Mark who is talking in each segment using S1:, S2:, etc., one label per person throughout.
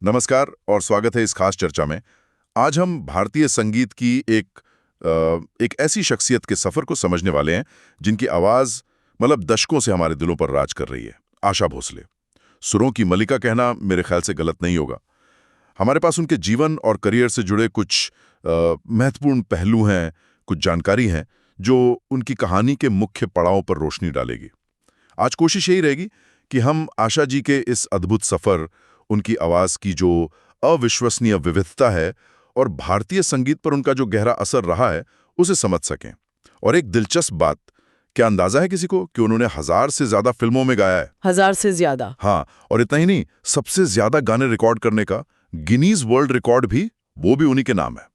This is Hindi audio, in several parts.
S1: नमस्कार और स्वागत है इस खास चर्चा में। आज हम भारतीय संगीत की एक ऐसी शख्सियत के सफर को समझने वाले हैं जिनकी आवाज मतलब दशकों से हमारे दिलों पर राज कर रही है। आशा भोसले। सुरों की मलिका कहना मेरे ख्याल से गलत नहीं होगा। हमारे पास उनके जीवन और करियर से जुड़े कुछ महत्वपूर्ण पहलू हैं, कुछ जानकारी है जो उनकी कहानी के मुख्य पड़ाव पर रोशनी डालेगी। आज कोशिश यही रहेगी कि हम आशा जी के इस अद्भुत सफर, उनकी आवाज की जो अविश्वसनीय विविधता है और भारतीय संगीत पर उनका जो गहरा असर रहा है, उसे समझ सकें। और एक दिलचस्प बात, क्या अंदाजा है किसी को कि उन्होंने 1000 से ज्यादा फिल्मों में गाया है?
S2: 1000 से ज्यादा।
S1: हाँ, और इतना ही नहीं, सबसे ज्यादा गाने रिकॉर्ड करने का गिनीज वर्ल्ड रिकॉर्ड भी वो भी उन्हीं के नाम है।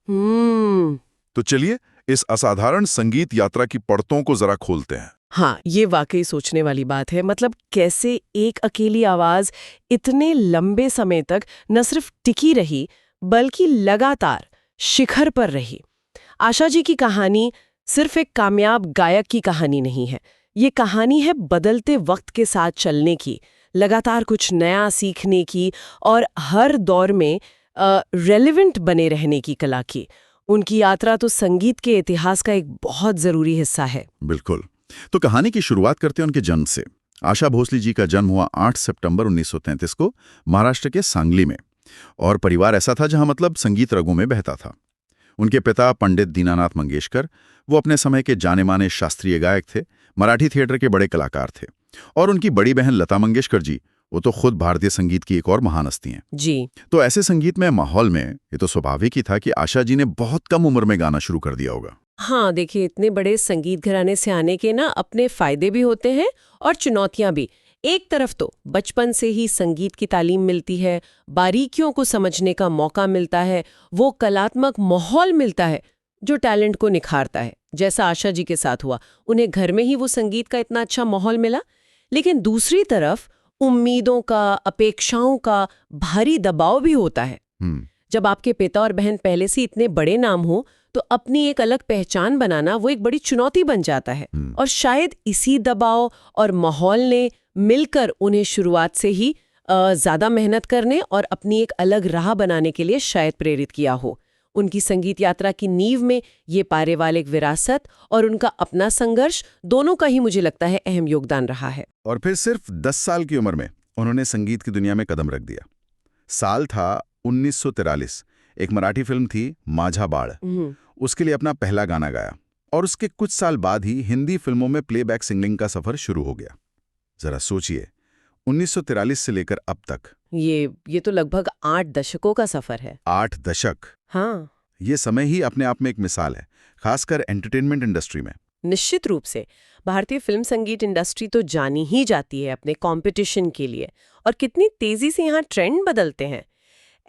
S1: तो चलिए इस असाधारण संगीत यात्रा की परतों को जरा खोलते हैं।
S2: हाँ, ये वाकई सोचने वाली बात है। मतलब कैसे एक अकेली आवाज इतने लंबे समय तक न सिर्फ टिकी रही बल्कि लगातार शिखर पर रही। आशा जी की कहानी सिर्फ एक कामयाब गायक की कहानी नहीं है। ये कहानी है बदलते वक्त के साथ चलने की, लगातार कुछ नया सीखने की और हर दौर में रेलेवेंट बने रहने की कला की। उनकी यात्रा तो संगीत के इतिहास का एक बहुत जरूरी हिस्सा है।
S3: बिल्कुल। तो कहानी की शुरुआत करते हैं उनके जन्म से। आशा भोसले जी का जन्म हुआ 8 सितंबर 1933 को महाराष्ट्र के सांगली में। और परिवार ऐसा था जहां मतलब संगीत रगों में बहता था। उनके पिता पंडित दीनानाथ मंगेशकर, वो अपने समय के जाने-माने शास्त्रीय गायक थे, मराठी थिएटर के बड़े कलाकार थे। और उनकी बड़ी बहन लता मंगेशकर जी, वो तो खुद भारतीय संगीत की एक और महान हस्ती हैं।
S2: जी।
S3: तो ऐसे संगीत में माहौल में ये तो स्वाभाविक ही था कि आशा जी ने बहुत कम उम्र में गाना शुरू कर दिया होगा।
S2: हाँ, देखिए, इतने बड़े संगीत घराने से आने के ना अपने फायदे भी होते हैं और चुनौतियां भी। एक तरफ तो बचपन से ही संगीत की तालीम मिलती है, बारीकियों को समझने का मौका मिलता है, वो कलात्मक माहौल मिलता है जो टैलेंट को निखारता है, जैसा आशा जी के साथ हुआ। उन्हें घर में ही वो संगीत का इतना अच्छा माहौल मिला। लेकिन दूसरी तरफ उम्मीदों का, अपेक्षाओं का भारी दबाव भी होता है। जब आपके पिता और बहन पहले से इतने बड़े नाम हो तो अपनी एक अलग पहचान बनाना वो एक बड़ी चुनौती बन जाता है। और शायद इसी दबाव और माहौल ने मिलकर उन्हें शुरुआत से ही ज्यादा मेहनत करने और अपनी एक अलग राह बनाने के लिए शायद प्रेरित किया हो। उनकी संगीत यात्रा की नींव में ये पारिवारिक विरासत और उनका अपना संघर्ष, दोनों का ही मुझे लगता है अहम योगदान रहा है।
S3: और फिर सिर्फ 10 साल की उम्र में उन्होंने संगीत की दुनिया में कदम रख दिया। साल था 1943। एक मराठी फिल्म थी माझा बाळ, उसके लिए अपना पहला गाना गाया। और उसके कुछ साल बाद ही हिंदी फिल्मों में प्लेबैक सिंगिंग का सफर शुरू हो गया। जरा सोचिए, 1943 से लेकर अब तक
S2: ये तो लगभग 8 दशकों का सफर है।
S3: 8 दशक।
S2: हाँ,
S3: ये समय ही अपने आप में एक मिसाल है, खासकर एंटरटेनमेंट इंडस्ट्री में।
S2: निश्चित रूप से भारतीय फिल्म संगीत इंडस्ट्री तो जानी ही जाती है अपने कंपटीशन के लिए, और कितनी तेजी से यहाँ ट्रेंड बदलते हैं।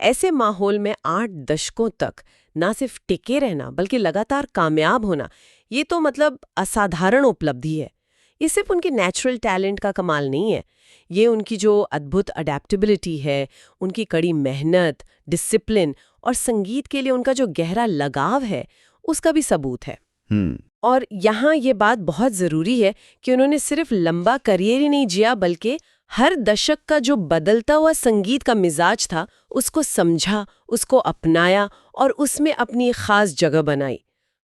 S2: ऐसे माहौल में 8 दशकों तक ना सिर्फ टिके रहना बल्कि लगातार कामयाब होना, ये तो मतलब असाधारण उपलब्धि है। ये सिर्फ उनके नेचुरल टैलेंट का कमाल नहीं है, ये उनकी जो अद्भुत अडेप्टेबिलिटी है, उनकी कड़ी मेहनत, डिसिप्लिन और संगीत के लिए उनका जो गहरा लगाव है, उसका भी सबूत है। और यहाँ ये बात बहुत ज़रूरी है कि उन्होंने सिर्फ लंबा करियर ही नहीं जिया, बल्कि हर दशक का जो बदलता हुआ संगीत का मिजाज था उसको समझा, उसको अपनाया और उसमें अपनी खास जगह बनाई।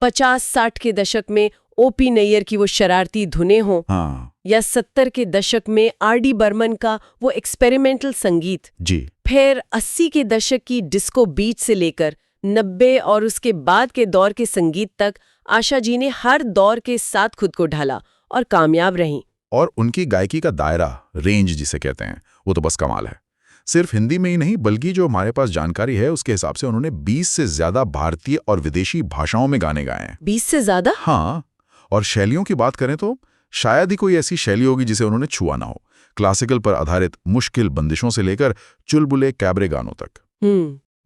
S2: 50-60 के दशक में ओपी नैयर की वो शरारती धुनें हों, या 70 के दशक में आर.डी. बर्मन का वो एक्सपेरिमेंटल संगीत
S3: जी,
S2: फिर 80 के दशक की डिस्को बीट से लेकर 90 और उसके बाद के दौर के संगीत तक आशा जी ने हर दौर के साथ खुद को ढाला और कामयाब रहीं।
S1: और उनकी गायकी का दायरा, रेंज जिसे कहते हैं, वो तो बस कमाल है। सिर्फ हिंदी में ही नहीं बल्कि जो हमारे पास जानकारी है उसके हिसाब से उन्होंने 20 से ज्यादा भारतीय और विदेशी भाषाओं में गाने गाए हैं।
S2: 20 से ज्यादा?
S1: हाँ, और शैलियों की बात करें तो शायद ही कोई ऐसी शैली होगी जिसे उन्होंने छुआ ना हो। क्लासिकल पर आधारित मुश्किल बंदिशों से लेकर चुलबुले कैबरे गानों तक,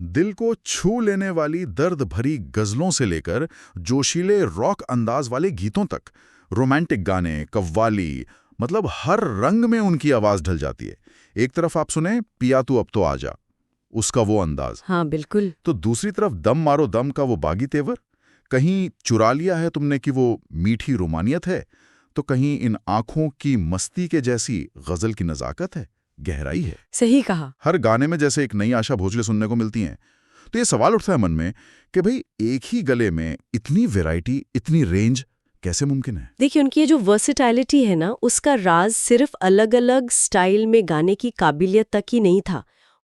S1: दिल को छू लेने वाली दर्द भरी गजलों से लेकर जोशीले रॉक अंदाज वाले गीतों तक, रोमांटिक गाने, कव्वाली, मतलब हर रंग में उनकी आवाज ढल जाती है। एक तरफ आप सुने पिया तू अब तो आजा, उसका वो अंदाज,
S2: हाँ बिल्कुल,
S1: तो दूसरी तरफ दम मारो दम का वो बागी तेवर, कहीं चुरा लिया है तुमने कि वो मीठी रोमानियत है, तो कहीं इन आंखों की मस्ती के जैसी गजल की नजाकत है।
S3: गहराई है।
S2: सही कहा।
S3: हर गाने में जैसे एक नई आशा भोसले सुनने को मिलती हैं। तो ये सवाल उठता है मन में कि भाई एक ही गले में इतनी वैरायटी, इतनी रेंज कैसे मुमकिन है?
S2: देखिए, उनकी ये जो वर्सेटैलिटी है ना, उसका राज सिर्फ अलग-अलग स्टाइल में गाने की काबिलियत तक ही नहीं था।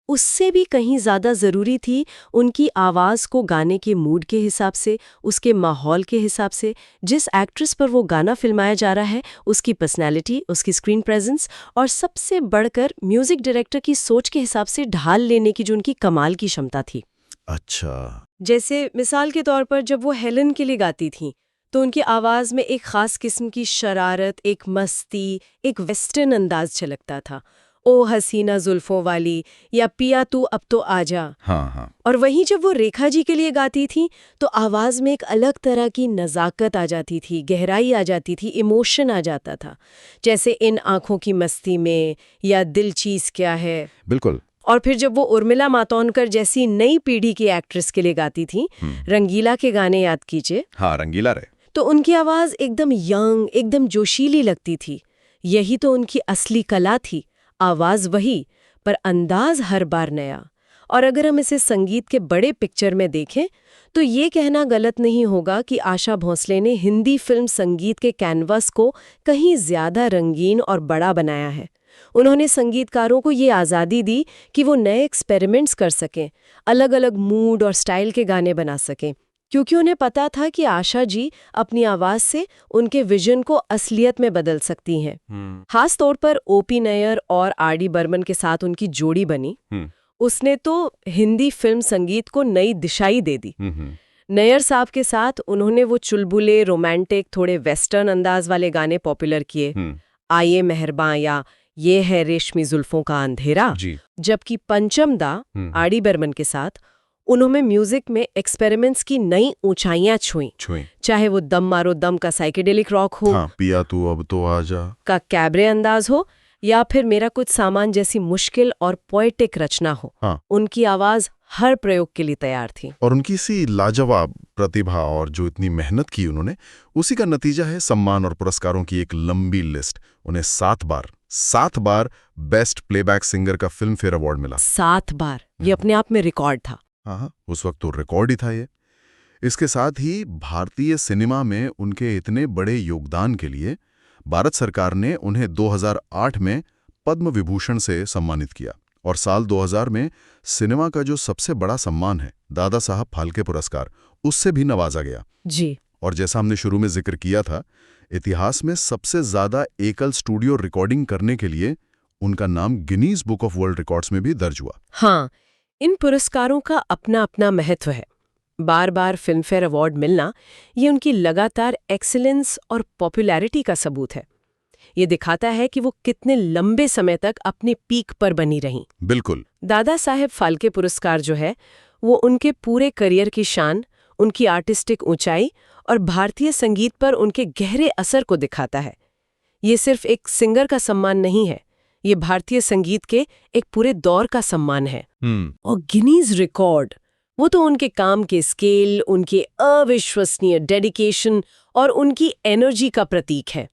S2: उससे भी कहीं ज़्यादा ज़रूरी थी उनकी आवाज़ को गाने के मूड के हिसाब से, उसके माहौल के हिसाब से, जिस एक्ट्रेस पर वो गाना फिल्माया जा रहा है, उसकी पर्सनैलिटी, उसकी स्क्रीन प्रेजेंस और सबसे बढ़कर म्यूजिक डायरेक्टर की सोच के हिसाब से ढाल लेने की जो उनकी कमाल की क्षमता थी।
S3: अच्छा।
S2: जैसे मिसाल के तौर पर जब वो हेलन के लिए गाती थीं, तो उनकी आवाज़ में एक ख़ास किस्म की शरारत, एक मस्ती, एक वेस्टर्न अंदाज झलकता था। ओ हसीना जुल्फों वाली या पिया तू अब तो आजा।
S3: हाँ।
S2: और वहीं जब वो रेखा जी के लिए गाती थी तो आवाज़ में एक अलग तरह की नज़ाकत आ जाती थी, गहराई आ जाती थी, इमोशन आ जाता था, जैसे इन आँखों की मस्ती में या दिल चीज़ क्या है।
S3: बिल्कुल।
S2: और फिर जब वो उर्मिला मातोंडकर जैसी नई पीढ़ी की एक्ट्रेस के लिए गाती थी, रंगीला के गाने याद कीजिए।
S3: हाँ, रंगीला रहे।
S2: तो उनकी आवाज़ एकदम यंग, एकदम जोशीली लगती थी। यही तो उनकी असली कला थी, आवाज़ वही, पर अंदाज हर बार नया। और अगर हम इसे संगीत के बड़े पिक्चर में देखें तो ये कहना गलत नहीं होगा कि आशा भोसले ने हिंदी फिल्म संगीत के कैनवस को कहीं ज़्यादा रंगीन और बड़ा बनाया है। उन्होंने संगीतकारों को ये आज़ादी दी कि वो नए एक्सपेरिमेंट्स कर सकें, अलग-अलग मूड और स्टाइल के गाने बना सकें, क्योंकि उन्हें पता था कि आशा जी अपनी आवाज़ से उनके विजन को असलियत में बदल सकती हैं। खास तौर पर ओपी नैयर और आर.डी. बर्मन के साथ उनकी जोड़ी बनी, उसने तो हिंदी फिल्म संगीत को नई दिशाई दे दी। नैयर साहब के साथ उन्होंने वो चुलबुले, रोमांटिक, थोड़े वेस्टर्न अंदाज वाले गाने पॉपुलर किए, आइए मेहरबां या ये है रेशमी जुल्फों का अंधेरा। जबकि पंचम दा आर.डी. बर्मन के साथ उन्होंने म्यूजिक में एक्सपेरिमेंट्स की नई ऊंचाइयां छुई, चाहे वो दम मारो दम का साइकेडेलिक रॉक हो,
S3: पिया तू अब तो आजा
S2: का कैबरे अंदाज हो, या फिर मेरा कुछ सामान जैसी मुश्किल और पोएटिक रचना हो। उनकी आवाज हर प्रयोग के लिए तैयार थी।
S3: और उनकी सी लाजवाब प्रतिभा और जो इतनी मेहनत की उन्होंने, उसी का नतीजा है सम्मान और पुरस्कारों की एक लंबी लिस्ट। उन्हें 7 बार बेस्ट प्लेबैक सिंगर का फिल्म फेयर अवार्ड मिला।
S2: 7 बार, ये अपने आप में रिकॉर्ड था।
S3: हाँ, उस वक्त तो रिकॉर्ड ही था ये। इसके साथ ही भारतीय सिनेमा में उनके इतने बड़े योगदान के लिए भारत सरकार ने उन्हें 2008 में पद्म विभूषण से सम्मानित किया और साल 2000 में सिनेमा का जो सबसे बड़ा सम्मान है, दादा साहब फाल्के पुरस्कार, उससे भी नवाजा गया।
S2: जी।
S3: और जैसा हमने शुरू में जिक्र किया था, इतिहास में सबसे ज्यादा एकल स्टूडियो रिकॉर्डिंग करने के लिए उनका नाम Guinness book of world records में भी दर्ज हुआ।
S2: हाँ, इन पुरस्कारों का अपना अपना महत्व है। बार बार फिल्म फेयर अवार्ड मिलना ये उनकी लगातार एक्सीलेंस और पॉपुलैरिटी का सबूत है। ये दिखाता है कि वो कितने लंबे समय तक अपने पीक पर बनी रहीं।
S3: बिल्कुल।
S2: दादा साहेब फाल्के पुरस्कार जो है वो उनके पूरे करियर की शान, उनकी आर्टिस्टिक ऊंचाई और भारतीय संगीत पर उनके गहरे असर को दिखाता है। ये सिर्फ एक सिंगर का सम्मान नहीं है, ये भारतीय संगीत के एक पूरे दौर का सम्मान है। और गिनीज रिकॉर्ड, वो तो उनके काम के स्केल, उनके अविश्वसनीय डेडिकेशन और उनकी एनर्जी का प्रतीक है।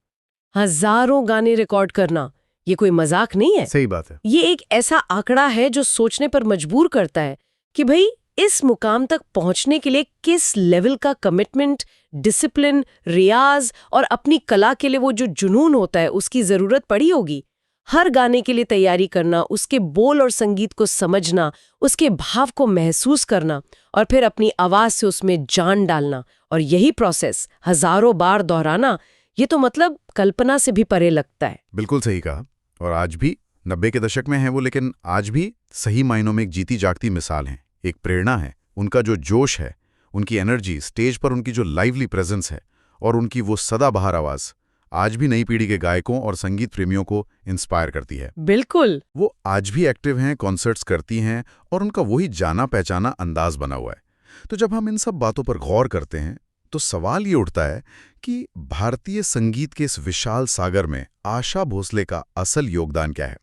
S2: हजारों गाने रिकॉर्ड करना ये कोई मजाक नहीं है।
S3: सही बात है।
S2: ये एक ऐसा आंकड़ा है जो सोचने पर मजबूर करता है कि भाई इस मुकाम तक पहुंचने के लिए किस लेवल का कमिटमेंट, डिसिप्लिन, रियाज और अपनी कला के लिए वो जो जुनून होता है उसकी जरूरत पड़ी होगी। हर गाने के लिए तैयारी करना, उसके बोल और संगीत को समझना, उसके भाव को महसूस करना और फिर अपनी आवाज से उसमें जान डालना, और यही प्रोसेस हजारों बार दोहराना, ये तो मतलब कल्पना से भी परे लगता है।
S3: बिल्कुल सही कहा। और आज भी 90 के दशक में है वो, लेकिन आज भी सही मायनों में एक जीती जागती मिसाल है, एक प्रेरणा है। उनका जो जोश है, उनकी एनर्जी, स्टेज पर उनकी जो लाइवली प्रेजेंस है और उनकी वो सदाबहार आवाज आज भी नई पीढ़ी के गायकों और संगीत प्रेमियों को इंस्पायर करती है।
S2: बिल्कुल।
S3: वो आज भी एक्टिव हैं, कॉन्सर्ट्स करती हैं और उनका वही जाना पहचाना अंदाज बना हुआ है। तो जब हम इन सब बातों पर गौर करते हैं तो सवाल ये उठता है कि भारतीय संगीत के इस विशाल सागर में आशा भोसले का असल योगदान क्या है,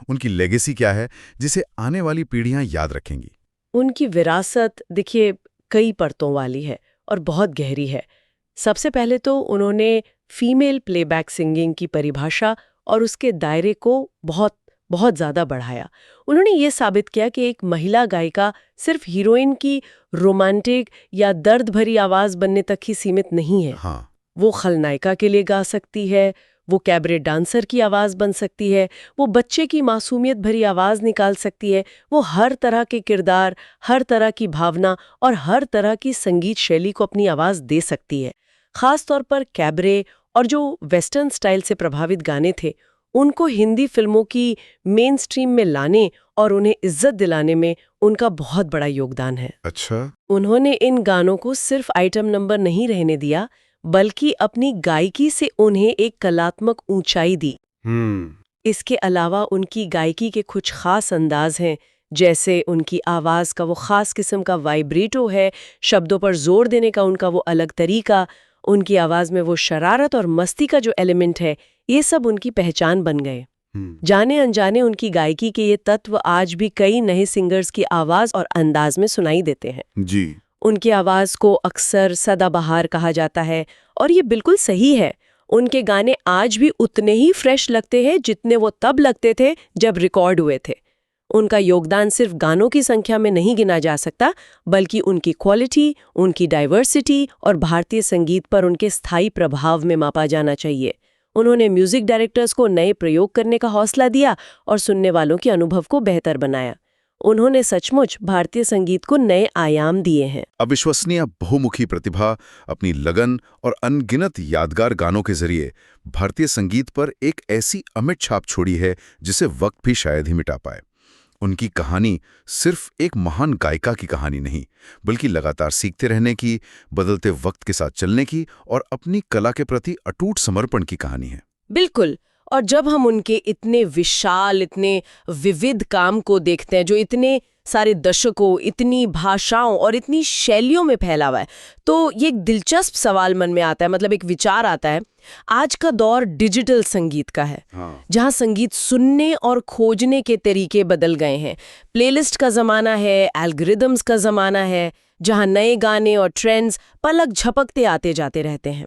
S3: उनकी लेगेसी क्या है जिसे आने वाली पीढ़ियां याद रखेंगी।
S2: उनकी विरासत देखिए कई परतों वाली है और बहुत गहरी है। सबसे पहले तो उन्होंने फीमेल प्लेबैक सिंगिंग की परिभाषा और उसके दायरे को बहुत बहुत ज़्यादा बढ़ाया। उन्होंने ये साबित किया कि एक महिला गायिका सिर्फ हीरोइन की रोमांटिक या दर्द भरी आवाज़ बनने तक ही सीमित नहीं है।
S3: हाँ,
S2: वो खलनायिका के लिए गा सकती है, वो कैबरे डांसर की आवाज़ बन सकती है, वो बच्चे की मासूमियत भरी आवाज़ निकाल सकती है, वो हर तरह के किरदार, हर तरह की भावना और हर तरह की संगीत शैली को अपनी आवाज़ दे सकती है। ख़ास तौर पर कैबरे और जो वेस्टर्न स्टाइल से प्रभावित गाने थे, उनको हिंदी फिल्मों की मेन स्ट्रीम में लाने और उन्हें इज्जत दिलाने में उनका बहुत बड़ा योगदान है।
S1: अच्छा।
S2: उन्होंने इन गानों को सिर्फ आइटम नंबर नहीं रहने दिया, बल्कि अपनी गायकी से उन्हें एक कलात्मक ऊंचाई दी। इसके अलावा उनकी गायकी के कुछ खास अंदाज हैं, जैसे उनकी आवाज़ का वो खास किस्म का वाइब्रेटो है, शब्दों पर जोर देने का उनका वो अलग तरीका, उनकी आवाज़ में वो शरारत और मस्ती का जो एलिमेंट है, ये सब उनकी पहचान बन गए। जाने अनजाने उनकी गायकी के ये तत्व आज भी कई नए सिंगर्स की आवाज़ और अंदाज में सुनाई देते हैं।
S3: जी।
S2: उनकी आवाज़ को अक्सर सदाबहार कहा जाता है और ये बिल्कुल सही है। उनके गाने आज भी उतने ही फ्रेश लगते हैं जितने वो तब लगते थे जब रिकॉर्ड हुए थे। उनका योगदान सिर्फ गानों की संख्या में नहीं गिना जा सकता, बल्कि उनकी क्वालिटी, उनकी डाइवर्सिटी और भारतीय संगीत पर उनके स्थायी प्रभाव में मापा जाना चाहिए। उन्होंने म्यूजिक डायरेक्टर्स को नए प्रयोग करने का हौसला दिया और सुनने वालों के अनुभव को बेहतर बनाया। उन्होंने सचमुच भारतीय संगीत को नए आयाम दिए हैं।
S3: अविश्वसनीय बहुमुखी प्रतिभा, अपनी लगन और अनगिनत यादगार गानों के जरिए भारतीय संगीत पर एक ऐसी अमिट छाप छोड़ी है जिसे वक्त भी शायद ही मिटा पाए। उनकी कहानी सिर्फ एक महान गायिका की कहानी नहीं, बल्कि लगातार सीखते रहने की, बदलते वक्त के साथ चलने की और अपनी कला के प्रति अटूट समर्पण की कहानी है।
S2: बिल्कुल। और जब हम उनके इतने विशाल, इतने विविध काम को देखते हैं, जो इतने सारे दशकों, इतनी भाषाओं और इतनी शैलियों में फैला हुआ है, तो ये एक दिलचस्प सवाल मन में आता है, मतलब एक विचार आता है। आज का दौर डिजिटल संगीत का है, जहाँ संगीत सुनने और खोजने के तरीके बदल गए हैं। प्लेलिस्ट का ज़माना है, एल्गोरिदम्स का ज़माना है, जहाँ नए गाने और ट्रेंड्स पलक झपकते आते जाते रहते हैं।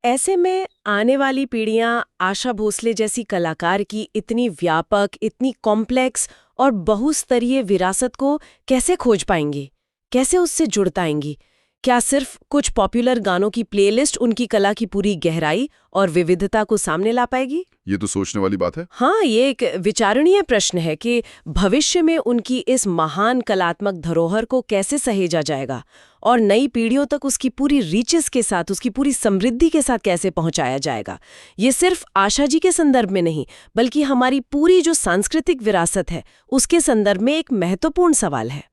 S2: ऐसे में आने वाली पीढ़ियां आशा भोसले जैसी कलाकार की इतनी व्यापक, इतनी कॉम्प्लेक्स और बहुस्तरीय विरासत को कैसे खोज पाएंगी, कैसे उससे जुड़ पाएंगी? क्या सिर्फ कुछ पॉपुलर गानों की प्लेलिस्ट उनकी कला की पूरी गहराई और विविधता को सामने ला पाएगी?
S1: ये तो सोचने वाली बात है।
S2: हाँ, ये एक विचारणीय प्रश्न है कि भविष्य में उनकी इस महान कलात्मक धरोहर को कैसे सहेजा जाएगा और नई पीढ़ियों तक उसकी पूरी रीचेस के साथ, उसकी पूरी समृद्धि के साथ कैसे पहुंचाया जाएगा। ये सिर्फ आशा जी के संदर्भ में नहीं, बल्कि हमारी पूरी जो सांस्कृतिक विरासत है, उसके संदर्भ में एक महत्वपूर्ण सवाल है।